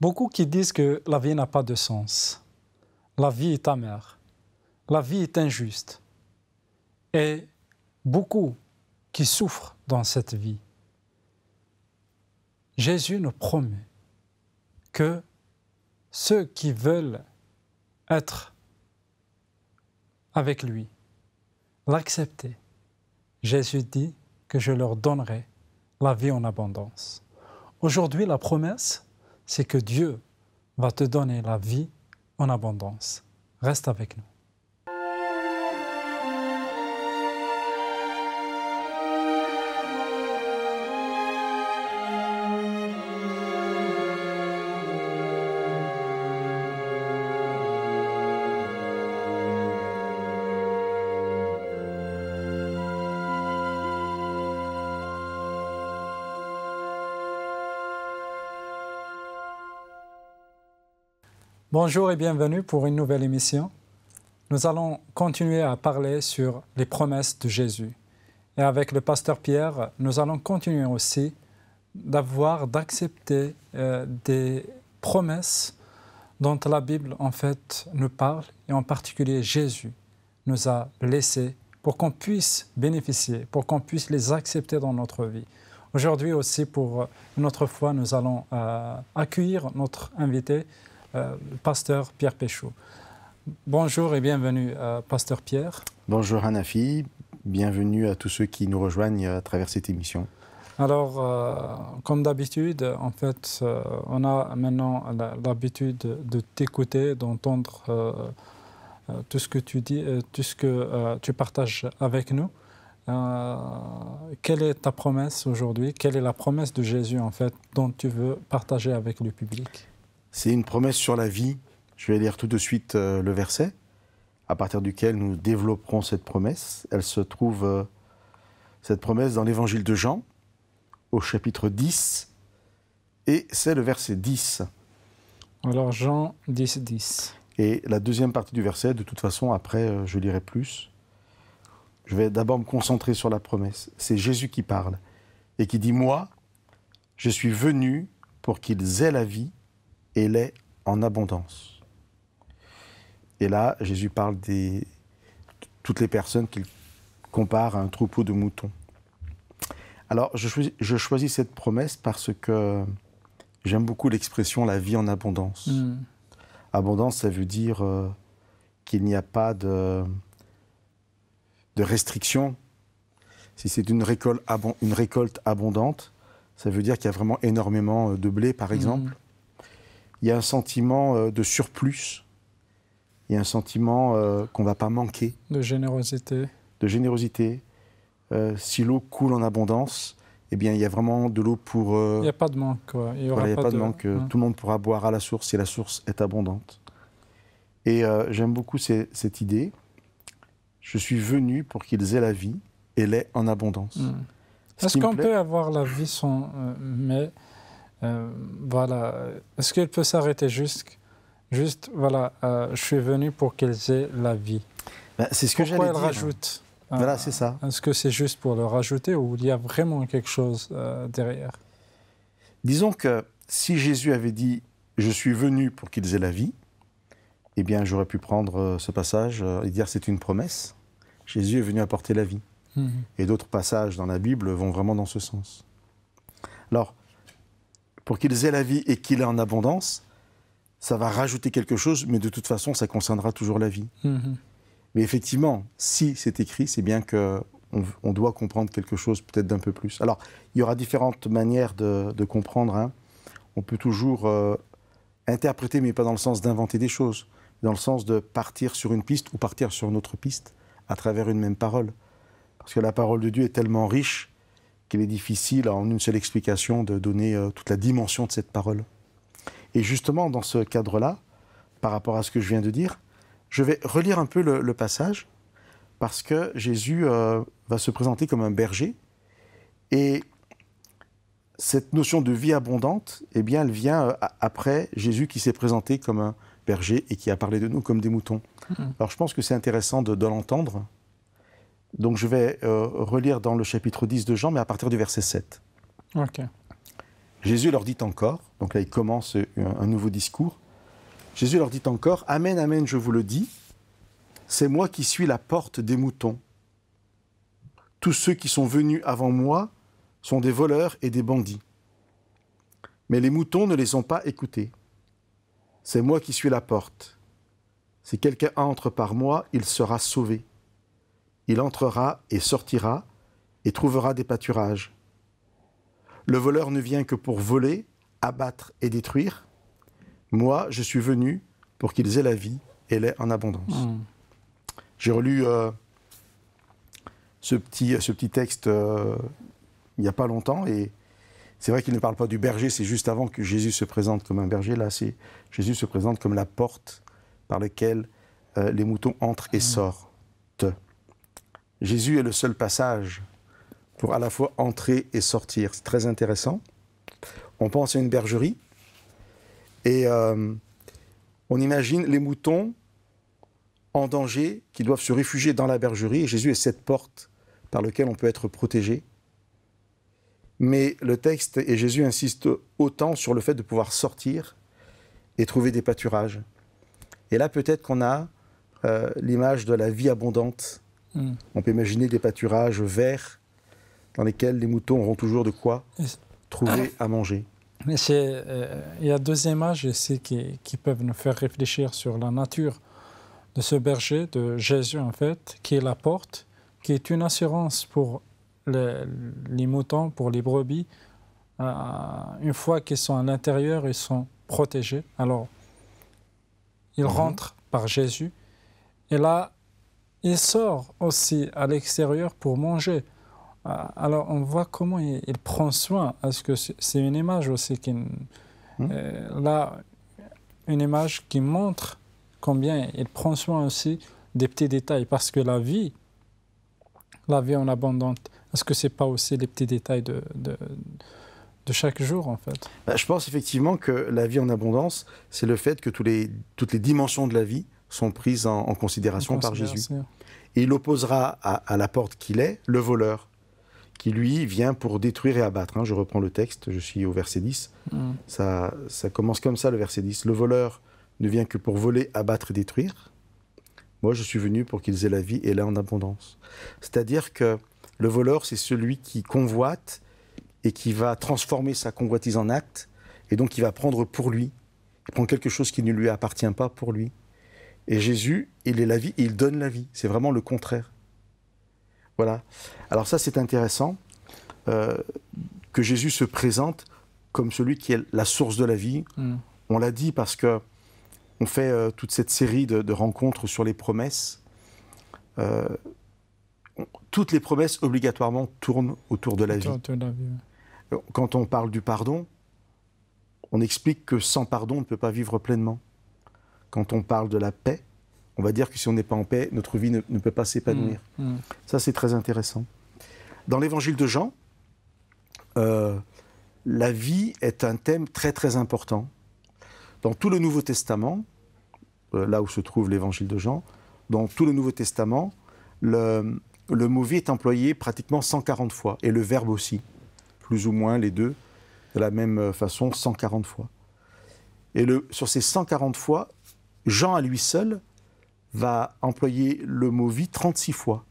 Beaucoup qui disent que la vie n'a pas de sens. La vie est amère. La vie est injuste. Et beaucoup qui souffrent dans cette vie. Jésus nous promet que ceux qui veulent être avec lui, l'accepter, Jésus dit que je leur donnerai la vie en abondance. Aujourd'hui, la promesse, c'est que Dieu va te donner la vie en abondance. Reste avec nous. Bonjour et bienvenue pour une nouvelle émission. Nous allons continuer à parler sur les promesses de Jésus. Et avec le pasteur Pierre, nous allons continuer aussi d'accepter des promesses dont la Bible en fait nous parle, et en particulier Jésus nous a laissées pour qu'on puisse bénéficier, pour qu'on puisse les accepter dans notre vie. Aujourd'hui aussi, pour une autre fois, nous allons accueillir notre invité, le pasteur Pierre Péchaud. Bonjour et bienvenue, pasteur Pierre. Bonjour Hanafi, bienvenue à tous ceux qui nous rejoignent à travers cette émission. Alors, comme d'habitude, en fait, on a maintenant l'habitude de t'écouter, d'entendre tout ce que tu dis, tout ce que tu partages avec nous. Quelle est ta promesse aujourd'hui? Quelle est la promesse de Jésus, en fait, dont tu veux partager avec le public? C'est une promesse sur la vie. Je vais lire tout de suite le verset à partir duquel nous développerons cette promesse. Elle se trouve, cette promesse, dans l'évangile de Jean, au chapitre 10, et c'est le verset 10. Alors Jean 10, 10. Et la deuxième partie du verset, de toute façon, après, je lirai plus. Je vais d'abord me concentrer sur la promesse. C'est Jésus qui parle et qui dit « Moi, je suis venu pour qu'ils aient la vie et l'aient en abondance. » Et là, Jésus parle de toutes les personnes qu'il compare à un troupeau de moutons. Alors, je choisis cette promesse parce que j'aime beaucoup l'expression « la vie en abondance ». Abondance, ça veut dire qu'il n'y a pas de restriction. Si c'est une récolte abondante, ça veut dire qu'il y a vraiment énormément de blé, par exemple. Il y a un sentiment de surplus. Il y a un sentiment qu'on ne va pas manquer. De générosité. De générosité. Si l'eau coule en abondance, eh bien, il y a vraiment de l'eau pour... Il n'y a pas de manque, quoi. Il n'y a pas de manque. Tout le monde pourra boire à la source si la source est abondante. Et j'aime beaucoup cette idée. Je suis venu pour qu'ils aient la vie et l'aient en abondance. Est-ce qu'on peut avoir la vie sans... voilà. Est-ce qu'elle peut s'arrêter juste voilà, je suis venu pour qu'ils aient la vie. C'est ce que j'allais dire. Pourquoi elle rajoute Voilà, c'est ça. Est-ce que c'est juste pour le rajouter ou il y a vraiment quelque chose derrière? Disons que si Jésus avait dit « Je suis venu pour qu'ils aient la vie », eh bien, j'aurais pu prendre ce passage et dire c'est une promesse. Jésus est venu apporter la vie. Et d'autres passages dans la Bible vont vraiment dans ce sens. Alors, pour qu'ils aient la vie et qu'il ait en abondance, ça va rajouter quelque chose, mais de toute façon, ça concernera toujours la vie. Mais effectivement, si c'est écrit, c'est bien qu'on doit comprendre quelque chose peut-être d'un peu plus. Alors, il y aura différentes manières de comprendre. Hein. On peut toujours interpréter, mais pas dans le sens d'inventer des choses, dans le sens de partir sur une piste ou partir sur une autre piste à travers une même parole. Parce que la parole de Dieu est tellement riche qu'il est difficile, en une seule explication, de donner toute la dimension de cette parole. Et justement, dans ce cadre-là, par rapport à ce que je viens de dire, je vais relire un peu le passage, parce que Jésus va se présenter comme un berger, et cette notion de vie abondante, eh bien, elle vient après Jésus qui s'est présenté comme un berger et qui a parlé de nous comme des moutons. Alors, je pense que c'est intéressant de l'entendre. Donc, je vais relire dans le chapitre 10 de Jean, mais à partir du verset 7. Ok. Jésus leur dit encore, donc là il commence un nouveau discours, Jésus leur dit encore, « Amen, amen, je vous le dis, c'est moi qui suis la porte des moutons. Tous ceux qui sont venus avant moi sont des voleurs et des bandits. Mais les moutons ne les ont pas écoutés. C'est moi qui suis la porte. Si quelqu'un entre par moi, il sera sauvé. Il entrera et sortira et trouvera des pâturages. Le voleur ne vient que pour voler, abattre et détruire. Moi, je suis venu pour qu'ils aient la vie et l'aient en abondance. » J'ai relu ce petit texte il n'y a pas longtemps, et c'est vrai qu'il ne parle pas du berger, c'est juste avant que Jésus se présente comme un berger. Là, Jésus se présente comme la porte par laquelle les moutons entrent et sortent. Jésus est le seul passage pour à la fois entrer et sortir. C'est très intéressant. On pense à une bergerie, et on imagine les moutons en danger, qui doivent se réfugier dans la bergerie, et Jésus est cette porte par laquelle on peut être protégé. Mais le texte et Jésus insistent autant sur le fait de pouvoir sortir et trouver des pâturages. Et là, peut-être qu'on a l'image de la vie abondante. On peut imaginer des pâturages verts dans lesquels les moutons auront toujours de quoi trouver à manger. Mais il y a deux images ici qui peuvent nous faire réfléchir sur la nature de ce berger, de Jésus en fait, qui est la porte, qui est une assurance pour les moutons, pour les brebis. Une fois qu'ils sont à l'intérieur, ils sont protégés. Alors, ils rentrent par Jésus. Et là, il sort aussi à l'extérieur pour manger. Alors, on voit comment il prend soin. Est-ce que c'est une image aussi là, une image qui montre combien il prend soin aussi des petits détails. Parce que la vie en abondante, est-ce que ce n'est pas aussi les petits détails de chaque jour, en fait? Je pense effectivement que la vie en abondance, c'est le fait que toutes les dimensions de la vie sont prises en considération par Jésus. Et il opposera à la porte qu'il est, le voleur, qui lui vient pour détruire et abattre. Je reprends le texte, je suis au verset 10. Ça commence comme ça, le verset 10. Le voleur ne vient que pour voler, abattre et détruire. Moi, je suis venu pour qu'ils aient la vie et l'aient en abondance. C'est-à-dire que le voleur, c'est celui qui convoite et qui va transformer sa convoitise en acte, et donc il va prendre pour lui. Il prend quelque chose qui ne lui appartient pas pour lui. Et Jésus, il est la vie et il donne la vie. C'est vraiment le contraire. Voilà. Alors ça, c'est intéressant que Jésus se présente comme celui qui est la source de la vie. On l'a dit parce que on fait toute cette série de rencontres sur les promesses. Toutes les promesses, obligatoirement, tournent autour de la vie. Quand on parle du pardon, on explique que sans pardon, on ne peut pas vivre pleinement. Quand on parle de la paix, on va dire que si on n'est pas en paix, notre vie ne peut pas s'épanouir. Ça, c'est très intéressant. Dans l'évangile de Jean, la vie est un thème très, très important. Dans tout le Nouveau Testament, là où se trouve l'évangile de Jean, dans tout le Nouveau Testament, le mot vie est employé pratiquement 140 fois, et le verbe aussi, plus ou moins les deux, de la même façon, 140 fois. Et sur ces 140 fois, Jean à lui seul va employer le mot vie 36 fois.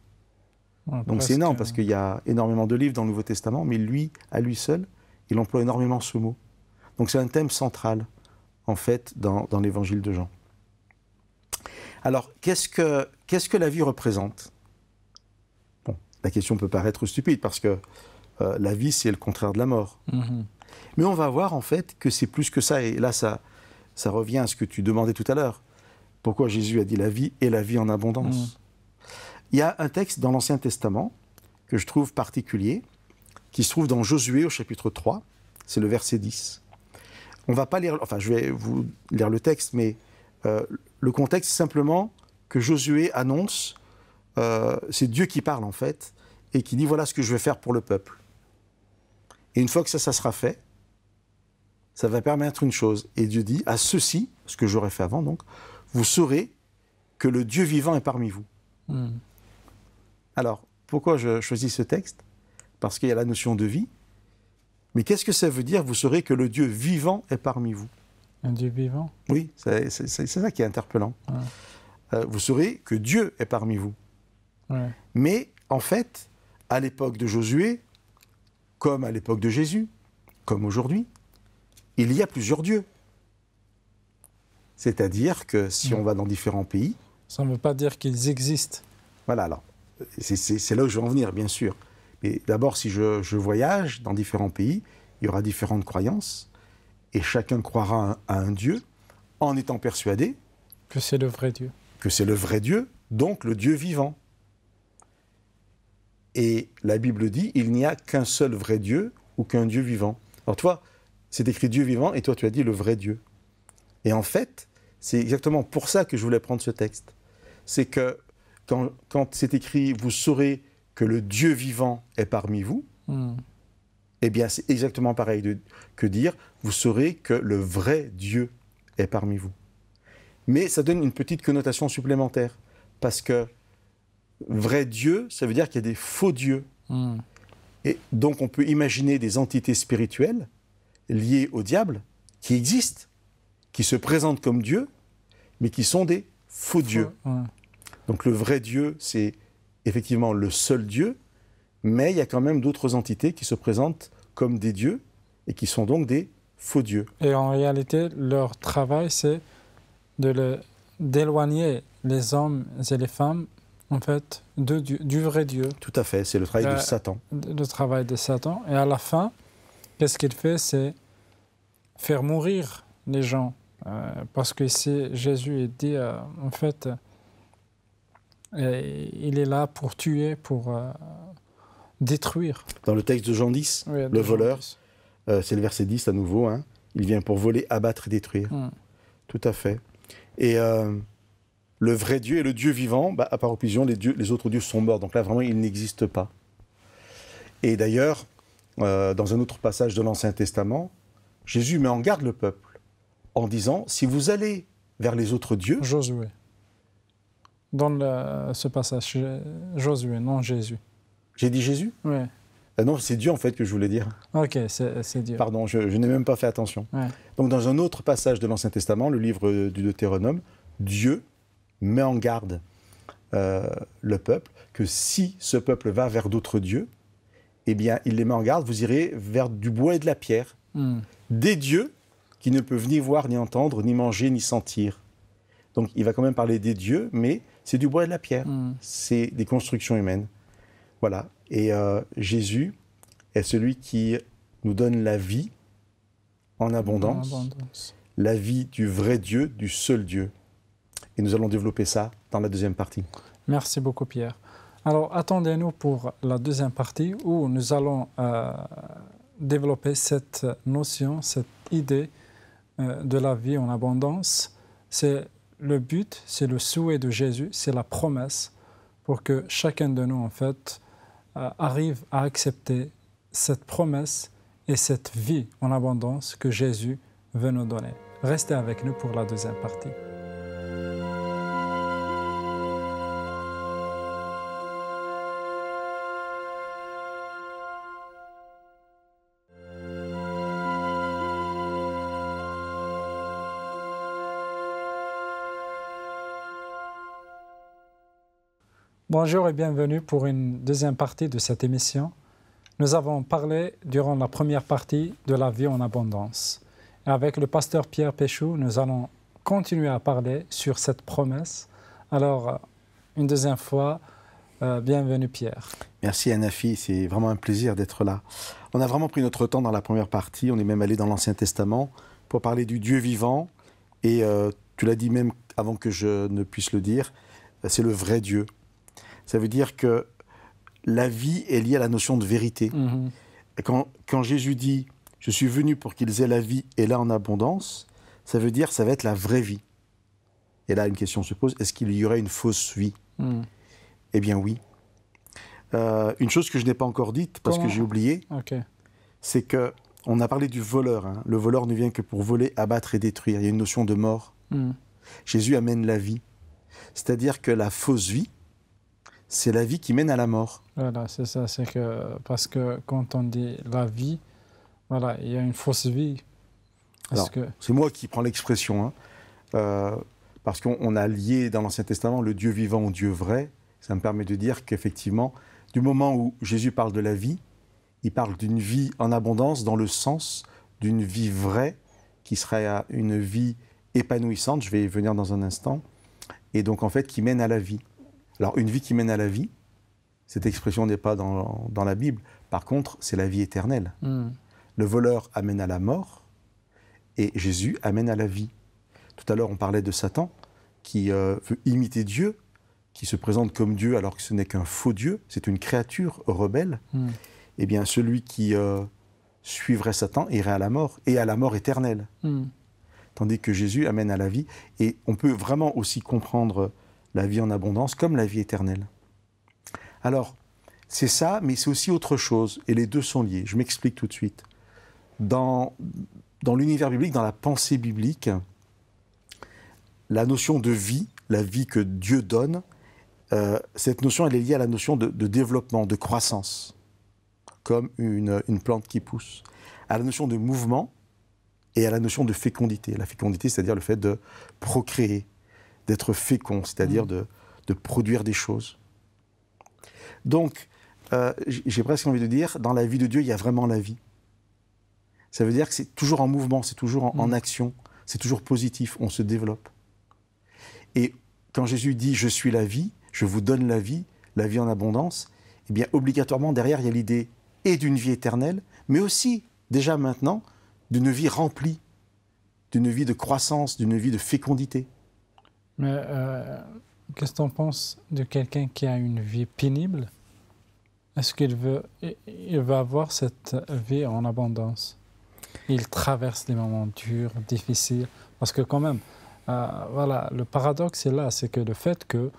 Donc c'est énorme, parce qu'il y a énormément de livres dans le Nouveau Testament, mais lui, à lui seul, il emploie énormément ce mot. Donc c'est un thème central, en fait, dans l'évangile de Jean. Alors, qu'est-ce que la vie représente ? Bon, la question peut paraître stupide, parce que la vie, c'est le contraire de la mort. Mais on va voir, en fait, que c'est plus que ça. Et là, ça revient à ce que tu demandais tout à l'heure. Pourquoi Jésus a dit la vie et la vie en abondance. Il y a un texte dans l'Ancien Testament que je trouve particulier, qui se trouve dans Josué au chapitre 3, c'est le verset 10. On ne va pas lire, enfin je vais vous lire le texte, mais le contexte, c'est simplement que Josué annonce, c'est Dieu qui parle en fait, et qui dit voilà ce que je vais faire pour le peuple. Et une fois que ça sera fait, ça va permettre une chose. Et Dieu dit, à ceci, ce que j'aurais fait avant donc, vous saurez que le Dieu vivant est parmi vous. Alors, pourquoi je choisis ce texte ? Parce qu'il y a la notion de vie, Mais qu'est-ce que ça veut dire? Vous saurez que le Dieu vivant est parmi vous. Un Dieu vivant? Oui, c'est ça qui est interpellant. Ouais. Vous saurez que Dieu est parmi vous. Ouais. Mais en fait, à l'époque de Josué, comme à l'époque de Jésus, comme aujourd'hui, il y a plusieurs dieux. C'est-à-dire que si on va dans différents pays... Ça ne veut pas dire qu'ils existent. Voilà, alors, c'est là où je veux en venir, bien sûr. Mais d'abord, si je voyage dans différents pays, il y aura différentes croyances, et chacun croira à un Dieu, en étant persuadé... Que c'est le vrai Dieu. Que c'est le vrai Dieu, donc le Dieu vivant. Et la Bible dit, il n'y a qu'un seul vrai Dieu, ou qu'un Dieu vivant. Alors toi, c'est écrit Dieu vivant, et toi tu as dit le vrai Dieu. Et en fait, c'est exactement pour ça que je voulais prendre ce texte. C'est que quand c'est écrit « Vous saurez que le Dieu vivant est parmi vous », eh bien c'est exactement pareil que dire « Vous saurez que le vrai Dieu est parmi vous ». Mais ça donne une petite connotation supplémentaire, parce que vrai Dieu, ça veut dire qu'il y a des faux dieux. Et donc on peut imaginer des entités spirituelles liées au diable qui existent, qui se présentent comme Dieu, mais qui sont des faux dieux. Ouais. Donc le vrai Dieu, c'est effectivement le seul Dieu, mais il y a quand même d'autres entités qui se présentent comme des dieux et qui sont donc des faux dieux. Et en réalité, leur travail, c'est d'éloigner les hommes et les femmes, en fait, du vrai Dieu. Tout à fait, c'est le travail de Satan. Le travail de Satan. Et à la fin, qu'est-ce qu'il fait? C'est faire mourir les gens. Parce que ici, Jésus il dit, en fait, il est là pour tuer, pour détruire. Dans le texte de Jean 10, Oui, le voleur, c'est le verset 10 à nouveau, hein, il vient pour voler, abattre et détruire. Tout à fait. Et le vrai Dieu et le Dieu vivant, à part opposition, les autres dieux sont morts. Donc là, vraiment, ils n'existent pas. Et d'ailleurs, dans un autre passage de l'Ancien Testament, Jésus met en garde le peuple en disant, si vous allez vers les autres dieux... Josué. Dans ce passage, Josué, non Jésus. J'ai dit Jésus? Oui. Non, c'est Dieu en fait que je voulais dire. Ok, c'est Dieu. Pardon, je n'ai même pas fait attention. Ouais. Donc dans un autre passage de l'Ancien Testament, le livre du Deutéronome, Dieu met en garde le peuple que si ce peuple va vers d'autres dieux, eh bien il les met en garde, vous irez vers du bois et de la pierre, des dieux qui ne peuvent ni voir, ni entendre, ni manger, ni sentir. Donc il va quand même parler des dieux, mais c'est du bois et de la pierre. C'est des constructions humaines. Voilà. Et Jésus est celui qui nous donne la vie en abondance, la vie du vrai Dieu, du seul Dieu. Et nous allons développer ça dans la deuxième partie. Merci beaucoup, Pierre. Alors, attendez-nous pour la deuxième partie où nous allons développer cette notion, cette idée de la vie en abondance. C'est le but, c'est le souhait de Jésus, c'est la promesse pour que chacun de nous, en fait, arrive à accepter cette promesse et cette vie en abondance que Jésus veut nous donner. Restez avec nous pour la deuxième partie. Bonjour et bienvenue pour une deuxième partie de cette émission. Nous avons parlé durant la première partie de la vie en abondance. Et avec le pasteur Pierre Péchou, nous allons continuer à parler sur cette promesse. Alors, une deuxième fois, bienvenue Pierre. Merci Anafi, c'est vraiment un plaisir d'être là. On a vraiment pris notre temps dans la première partie, on est même allé dans l'Ancien Testament pour parler du Dieu vivant. Et tu l'as dit même avant que je ne puisse le dire, c'est le vrai Dieu. Ça veut dire que la vie est liée à la notion de vérité. Et quand Jésus dit « Je suis venu pour qu'ils aient la vie et là en abondance », ça veut dire que ça va être la vraie vie. Et là, une question se pose, est-ce qu'il y aurait une fausse vie? Eh bien oui. Une chose que je n'ai pas encore dite, parce que j'ai oublié, c'est qu'on a parlé du voleur. Hein. Le voleur ne vient que pour voler, abattre et détruire. Il y a une notion de mort. Jésus amène la vie. C'est-à-dire que la fausse vie, c'est la vie qui mène à la mort. Voilà, c'est ça. C'est que, parce que quand on dit la vie, voilà, il y a une fausse vie. Alors, c'est moi qui prends l'expression, hein, parce qu'on a lié dans l'Ancien Testament le Dieu vivant au Dieu vrai. Ça me permet de dire qu'effectivement, du moment où Jésus parle de la vie, il parle d'une vie en abondance dans le sens d'une vie vraie, qui serait une vie épanouissante, je vais y venir dans un instant, et donc en fait qui mène à la vie. Alors une vie qui mène à la vie, cette expression n'est pas dans la Bible, par contre c'est la vie éternelle. Le voleur amène à la mort, et Jésus amène à la vie. Tout à l'heure on parlait de Satan, qui veut imiter Dieu, qui se présente comme Dieu alors que ce n'est qu'un faux Dieu, c'est une créature rebelle. Eh bien celui qui suivrait Satan irait à la mort, et à la mort éternelle. Tandis que Jésus amène à la vie, et on peut vraiment aussi comprendre la vie en abondance comme la vie éternelle. Alors, c'est ça, mais c'est aussi autre chose, et les deux sont liés. Je m'explique tout de suite. Dans l'univers biblique, dans la pensée biblique, la notion de vie, la vie que Dieu donne, cette notion, elle est liée à la notion de développement, de croissance, comme une plante qui pousse, à la notion de mouvement et à la notion de fécondité. La fécondité, c'est-à-dire le fait de procréer, d'être fécond, c'est-à-dire de produire des choses. Donc, j'ai presque envie de dire, dans la vie de Dieu, il y a vraiment la vie. Ça veut dire que c'est toujours en mouvement, c'est toujours en action, c'est toujours positif, on se développe. Et quand Jésus dit « je suis la vie », je vous donne la vie en abondance, eh bien obligatoirement derrière il y a l'idée et d'une vie éternelle, mais aussi déjà maintenant d'une vie remplie, d'une vie de croissance, d'une vie de fécondité. Mais qu'est-ce que tu en penses de quelqu'un qui a une vie pénible? Est-ce qu'il veut avoir cette vie en abondance? Il traverse des moments durs, difficiles, parce que quand même, voilà, le paradoxe est là, c'est que le fait que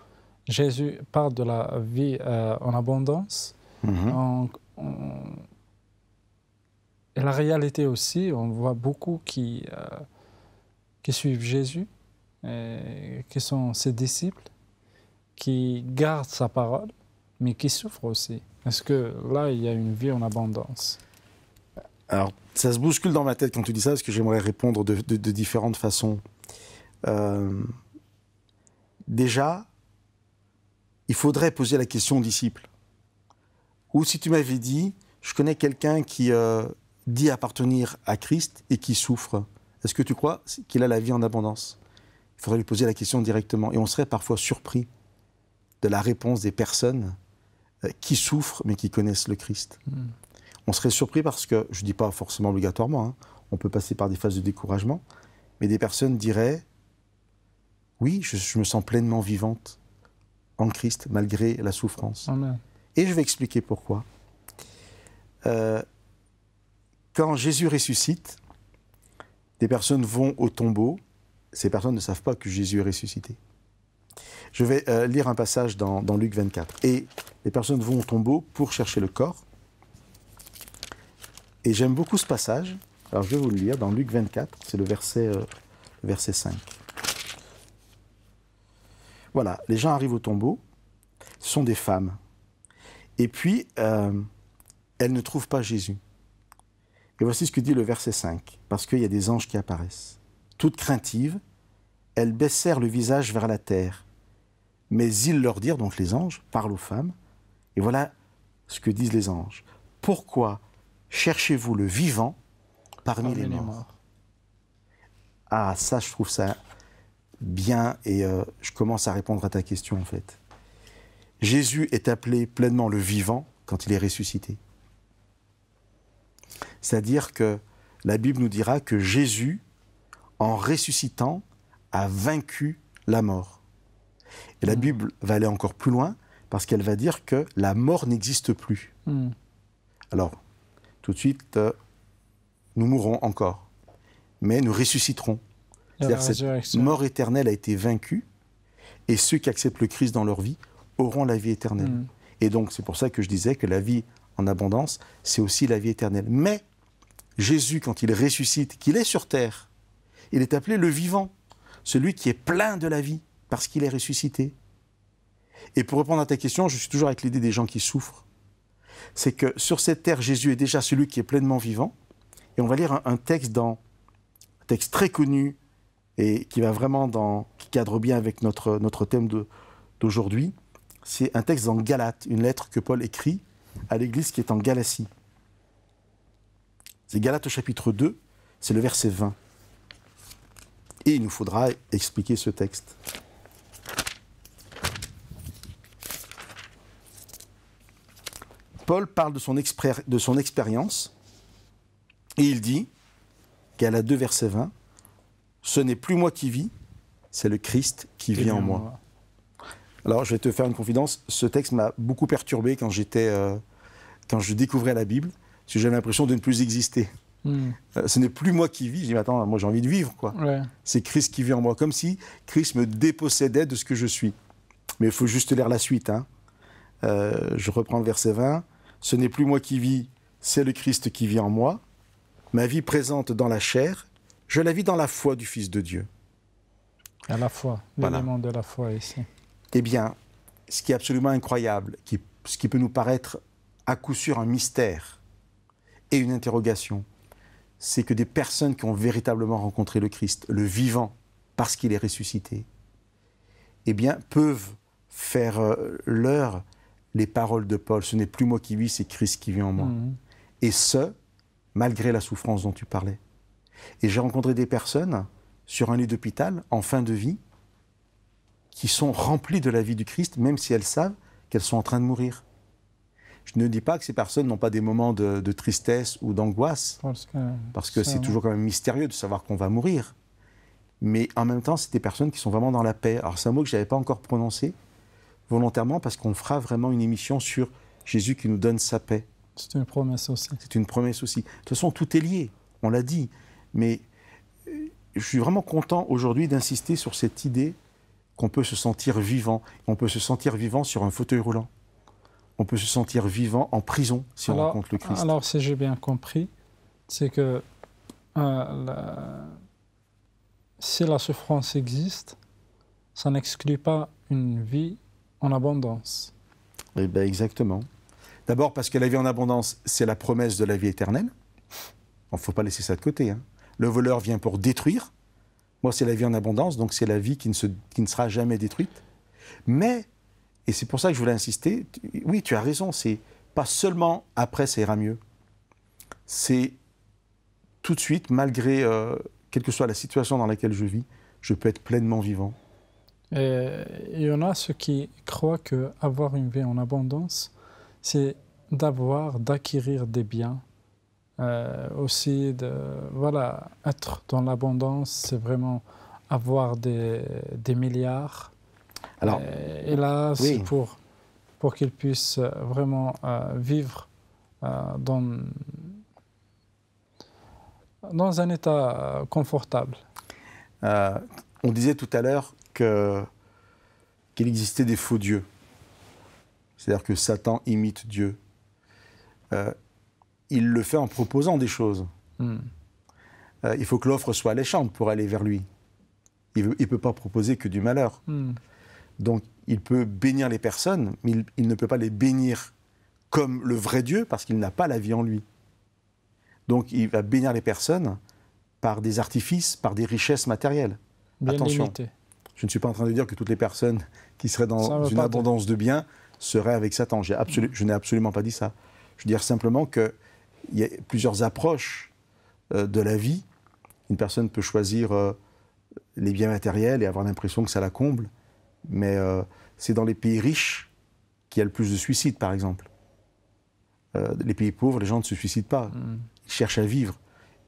Jésus parle de la vie en abondance, et la réalité aussi, on voit beaucoup qui suivent Jésus, et qui sont ses disciples, qui gardent sa parole, mais qui souffrent aussi. Est-ce que là, il y a une vie en abondance? Alors, ça se bouscule dans ma tête quand tu dis ça, parce que j'aimerais répondre de différentes façons. Déjà, il faudrait poser la question aux disciples. Ou si tu m'avais dit, je connais quelqu'un qui dit appartenir à Christ et qui souffre, est-ce que tu crois qu'il a la vie en abondance? Il faudrait lui poser la question directement. Et on serait parfois surpris de la réponse des personnes qui souffrent mais qui connaissent le Christ. On serait surpris parce que, je ne dis pas forcément obligatoirement, hein, on peut passer par des phases de découragement, mais des personnes diraient « Oui, je me sens pleinement vivante en Christ malgré la souffrance. » Et je vais expliquer pourquoi. Quand Jésus ressuscite, des personnes vont au tombeau, ces personnes ne savent pas que Jésus est ressuscité. Je vais lire un passage dans Luc 24. Et les personnes vont au tombeau pour chercher le corps. Et j'aime beaucoup ce passage. Alors je vais vous le lire dans Luc 24, c'est le verset 5. Voilà, les gens arrivent au tombeau, ce sont des femmes. Et puis, elles ne trouvent pas Jésus. Et voici ce que dit le verset 5, parce qu'il y a des anges qui apparaissent. Toutes craintives, elles baissèrent le visage vers la terre. Mais ils leur dirent, donc les anges parlent aux femmes, et voilà ce que disent les anges. « Pourquoi cherchez-vous le vivant parmi les morts ?» Ah, ça, je trouve ça bien, et je commence à répondre à ta question, en fait. Jésus est appelé pleinement le vivant quand il est ressuscité. C'est-à-dire que la Bible nous dira que Jésus, en ressuscitant, a vaincu la mort. Et la Bible va aller encore plus loin, parce qu'elle va dire que la mort n'existe plus. Alors, tout de suite, nous mourrons encore, mais nous ressusciterons. C'est-à-dire que cette mort éternelle a été vaincue, et ceux qui acceptent le Christ dans leur vie auront la vie éternelle. Et donc, c'est pour ça que je disais que la vie en abondance, c'est aussi la vie éternelle. Mais Jésus, quand il ressuscite, qu'il est sur terre, il est appelé le vivant, celui qui est plein de la vie, parce qu'il est ressuscité. Et pour répondre à ta question, je suis toujours avec l'idée des gens qui souffrent. C'est que sur cette terre, Jésus est déjà celui qui est pleinement vivant, Et on va lire un texte texte très connu et qui va vraiment qui cadre bien avec notre thème d'aujourd'hui. C'est un texte dans Galates, une lettre que Paul écrit à l'église qui est en Galatie. C'est Galates au chapitre 2, c'est le verset 20. Et il nous faudra expliquer ce texte. Paul parle de son expérience et il dit, Galates 2, verset 20, « Ce n'est plus moi qui vis, c'est le Christ qui vit en moi. » Alors, je vais te faire une confidence, ce texte m'a beaucoup perturbé quand je découvrais la Bible, parce que j'avais l'impression de ne plus exister. Ce n'est plus moi qui vis, je dis, mais attends, moi j'ai envie de vivre, quoi. Ouais. C'est Christ qui vit en moi, comme si Christ me dépossédait de ce que je suis. Mais il faut juste lire la suite. Hein. Je reprends le verset 20. « Ce n'est plus moi qui vis, c'est le Christ qui vit en moi. Ma vie présente dans la chair, je la vis dans la foi du Fils de Dieu. » À la foi, l'élément de la foi ici. Eh bien, ce qui est absolument incroyable, ce qui peut nous paraître à coup sûr un mystère et une interrogation, c'est que des personnes qui ont véritablement rencontré le Christ, le vivant, parce qu'il est ressuscité, eh bien, peuvent faire leur les paroles de Paul. Ce n'est plus moi qui vis, c'est Christ qui vit en moi. Et ce, malgré la souffrance dont tu parlais. Et j'ai rencontré des personnes sur un lit d'hôpital, en fin de vie, qui sont remplies de la vie du Christ, même si elles savent qu'elles sont en train de mourir. Je ne dis pas que ces personnes n'ont pas des moments de tristesse ou d'angoisse, parce que c'est toujours quand même mystérieux de savoir qu'on va mourir. Mais en même temps, c'est des personnes qui sont vraiment dans la paix. Alors c'est un mot que je n'avais pas encore prononcé, volontairement, parce qu'on fera vraiment une émission sur Jésus qui nous donne sa paix. C'est une promesse aussi. C'est une promesse aussi. De toute façon, tout est lié, on l'a dit. Mais je suis vraiment content aujourd'hui d'insister sur cette idée qu'on peut se sentir vivant. On peut se sentir vivant sur un fauteuil roulant. On peut se sentir vivant en prison si on rencontre le Christ. Alors, si j'ai bien compris, c'est que si la souffrance existe, ça n'exclut pas une vie en abondance. Eh bien, exactement. D'abord parce que la vie en abondance, c'est la promesse de la vie éternelle. Il ne faut pas laisser ça de côté. Hein. Le voleur vient pour détruire. Moi, c'est la vie en abondance, donc c'est la vie qui ne sera jamais détruite. Mais, et c'est pour ça que je voulais insister, oui, tu as raison, c'est pas seulement après ça ira mieux. C'est tout de suite, malgré quelle que soit la situation dans laquelle je vis, je peux être pleinement vivant. Et il y en a ceux qui croient qu'avoir une vie en abondance, c'est d'acquérir des biens, aussi être dans l'abondance, c'est vraiment avoir des milliards. Alors, et là, oui, c'est pour qu'ils puissent vraiment vivre dans un état confortable. On disait tout à l'heure qu'il existait des faux dieux. C'est-à-dire que Satan imite Dieu. Il le fait en proposant des choses. Il faut que l'offre soit alléchante pour aller vers lui. Il ne peut pas proposer que du malheur. Donc, il peut bénir les personnes, mais il ne peut pas les bénir comme le vrai Dieu, parce qu'il n'a pas la vie en lui. Donc, il va bénir les personnes par des artifices, par des richesses matérielles. Bien attention, limité. Je ne suis pas en train de dire que toutes les personnes qui seraient dans une abondance de biens seraient avec Satan. Je n'ai absolument pas dit ça. Je veux dire simplement qu'il y a plusieurs approches de la vie. Une personne peut choisir les biens matériels et avoir l'impression que ça la comble, mais c'est dans les pays riches qu'il y a le plus de suicides, par exemple. Les pays pauvres, les gens ne se suicident pas. Ils cherchent à vivre.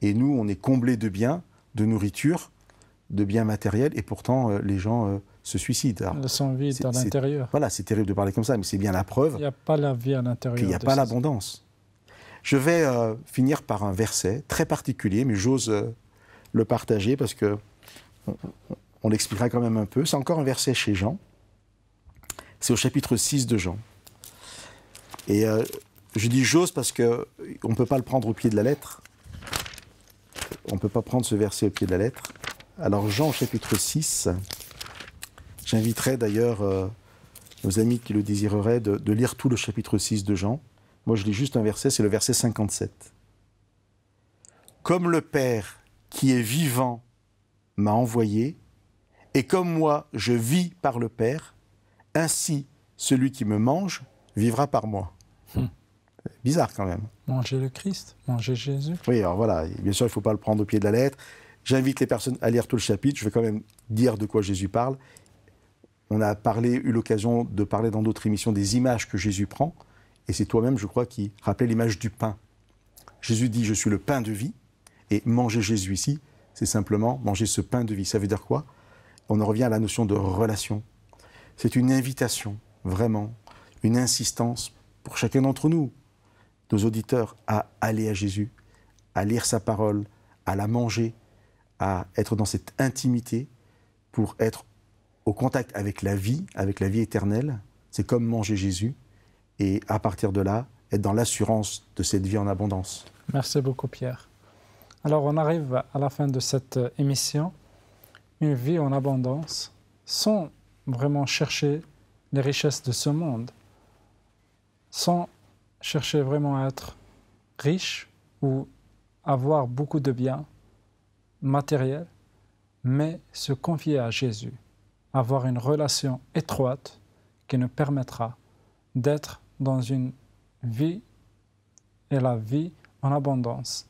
Et nous, on est comblés de biens, de nourriture, de biens matériels, et pourtant, les gens se suicident. Alors, ils sont vides à l'intérieur. Voilà, c'est terrible de parler comme ça, mais c'est bien la preuve. Il n'y a pas la vie à l'intérieur. Qu'il n'y a pas l'abondance. Je vais finir par un verset très particulier, mais j'ose le partager parce que on l'expliquera quand même un peu. C'est encore un verset chez Jean. C'est au chapitre 6 de Jean. Et je dis j'ose parce qu'on ne peut pas le prendre au pied de la lettre. On ne peut pas prendre ce verset au pied de la lettre. Alors Jean au chapitre 6, j'inviterai d'ailleurs nos amis qui le désireraient de lire tout le chapitre 6 de Jean. Moi je lis juste un verset, c'est le verset 57. comme le Père qui est vivant m'a envoyé, et comme moi je vis par le Père, ainsi celui qui me mange vivra par moi. Bizarre quand même. Manger le Christ, manger Jésus. Oui, alors voilà, bien sûr il ne faut pas le prendre au pied de la lettre. J'invite les personnes à lire tout le chapitre, je vais quand même dire de quoi Jésus parle. On a eu l'occasion de parler dans d'autres émissions des images que Jésus prend, et c'est toi-même, je crois, qui rappelait l'image du pain. Jésus dit « Je suis le pain de vie », et manger Jésus ici, c'est simplement manger ce pain de vie. Ça veut dire quoi? On en revient à la notion de relation. C'est une invitation, vraiment, une insistance pour chacun d'entre nous, nos auditeurs, à aller à Jésus, à lire sa parole, à la manger, à être dans cette intimité pour être au contact avec la vie éternelle. C'est comme manger Jésus, et à partir de là, être dans l'assurance de cette vie en abondance. Merci beaucoup, Pierre. Alors, on arrive à la fin de cette émission. Une vie en abondance, sans vraiment chercher les richesses de ce monde, sans chercher vraiment à être riche ou avoir beaucoup de biens matériels, mais se confier à Jésus, avoir une relation étroite qui nous permettra d'être dans une vie et la vie en abondance,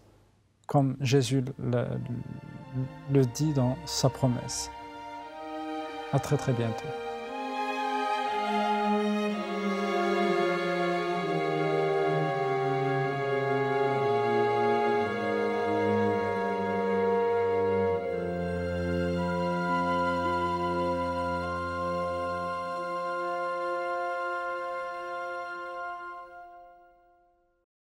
comme Jésus le dit dans sa promesse. À très très bientôt.